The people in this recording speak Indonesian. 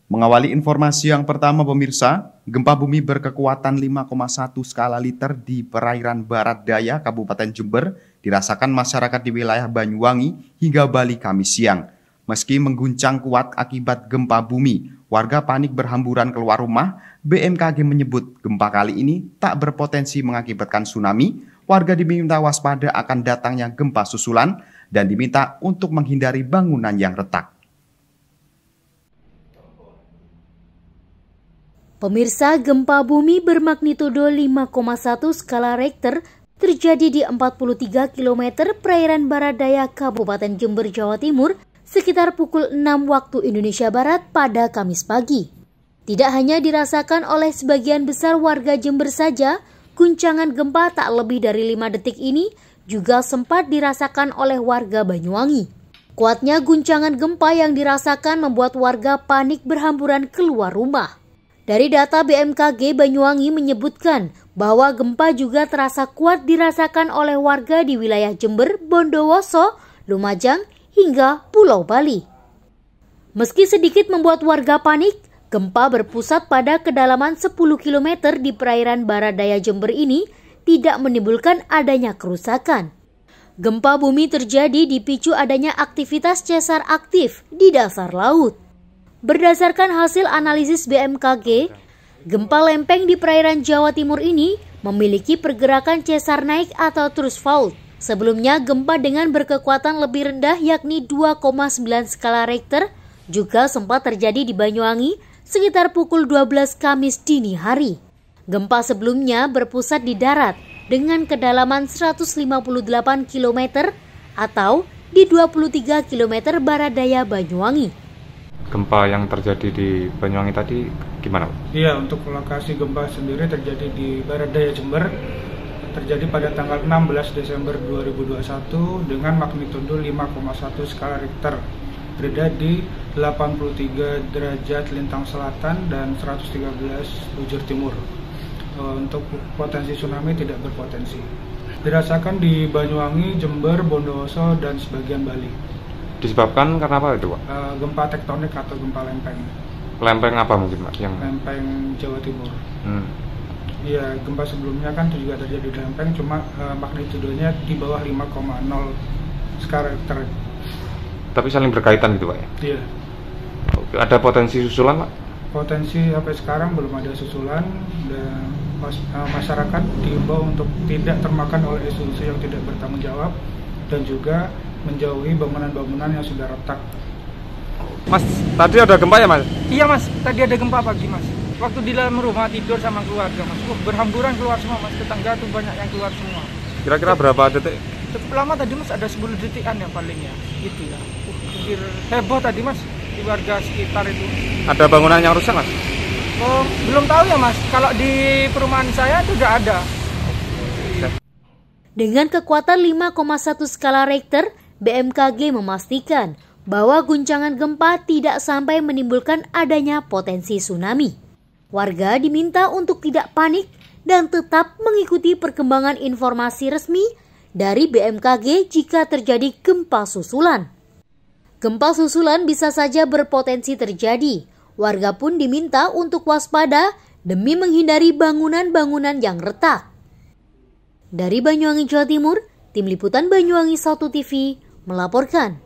Mengawali informasi yang pertama pemirsa, gempa bumi berkekuatan 5,1 skala Richter di perairan barat daya Kabupaten Jember dirasakan masyarakat di wilayah Banyuwangi hingga Bali Kamis siang. Meski mengguncang kuat akibat gempa bumi, warga panik berhamburan keluar rumah. BMKG menyebut gempa kali ini tak berpotensi mengakibatkan tsunami. Warga diminta waspada akan datangnya gempa susulan dan diminta untuk menghindari bangunan yang retak. Pemirsa, gempa bumi bermagnitudo 5,1 skala Richter terjadi di 43 km perairan barat daya Kabupaten Jember, Jawa Timur sekitar pukul 6 waktu Indonesia Barat pada Kamis pagi. Tidak hanya dirasakan oleh sebagian besar warga Jember saja, guncangan gempa tak lebih dari 5 detik ini juga sempat dirasakan oleh warga Banyuwangi. Kuatnya guncangan gempa yang dirasakan membuat warga panik berhamburan keluar rumah. Dari data BMKG Banyuwangi menyebutkan bahwa gempa juga terasa kuat dirasakan oleh warga di wilayah Jember, Bondowoso, Lumajang, hingga Pulau Bali. Meski sedikit membuat warga panik, gempa berpusat pada kedalaman 10 km di perairan barat daya Jember ini tidak menimbulkan adanya kerusakan. Gempa bumi terjadi dipicu adanya aktivitas sesar aktif di dasar laut. Berdasarkan hasil analisis BMKG, gempa lempeng di perairan Jawa Timur ini memiliki pergerakan sesar naik atau thrust fault. Sebelumnya, gempa dengan berkekuatan lebih rendah yakni 2,9 skala Richter juga sempat terjadi di Banyuwangi sekitar pukul 12 Kamis dini hari. Gempa sebelumnya berpusat di darat dengan kedalaman 158 km atau di 23 km barat daya Banyuwangi. Gempa yang terjadi di Banyuwangi tadi gimana? Iya, untuk lokasi gempa sendiri terjadi di barat daya Jember, terjadi pada tanggal 16 Desember 2021 dengan magnitudo 5,1 skala Richter, berada di 83 derajat lintang selatan dan 113 bujur timur. Untuk potensi tsunami tidak berpotensi. Dirasakan di Banyuwangi, Jember, Bondowoso, dan sebagian Bali. Disebabkan karena apa itu, Pak? Gempa tektonik atau gempa lempeng. Lempeng apa mungkin, Pak? Lempeng Jawa Timur. Iya, gempa sebelumnya kan juga terjadi di lempeng, cuma magnitudonya di bawah 5,0 skala Richter. Tapi saling berkaitan gitu, Pak ya? Iya. Ada potensi susulan, Pak? Potensi sampai sekarang belum ada susulan, dan masyarakat diimbau untuk tidak termakan oleh isu-isu yang tidak bertanggung jawab dan juga menjauhi bangunan-bangunan yang sudah retak. Mas, tadi ada gempa ya, Mas? Iya, Mas. Tadi ada gempa pagi, Mas. Waktu di dalam rumah tidur sama keluarga, Mas. Berhamburan keluar semua, Mas. Tetangga tuh banyak yang keluar semua. Kira-kira berapa detik? Cukup lama tadi, Mas. Ada 10 detikan yang paling ya. Gitu ya. Hampir heboh tadi, Mas. Di warga sekitar itu. Ada bangunan yang rusak, Mas? Oh, belum tahu ya, Mas. Kalau di perumahan saya itu udah ada. Dengan kekuatan 5,1 skala Richter, BMKG memastikan bahwa guncangan gempa tidak sampai menimbulkan adanya potensi tsunami. Warga diminta untuk tidak panik dan tetap mengikuti perkembangan informasi resmi dari BMKG jika terjadi gempa susulan. Gempa susulan bisa saja berpotensi terjadi. Warga pun diminta untuk waspada demi menghindari bangunan-bangunan yang retak. Dari Banyuwangi, Jawa Timur, Tim Liputan Banyuwangi 1 TV melaporkan.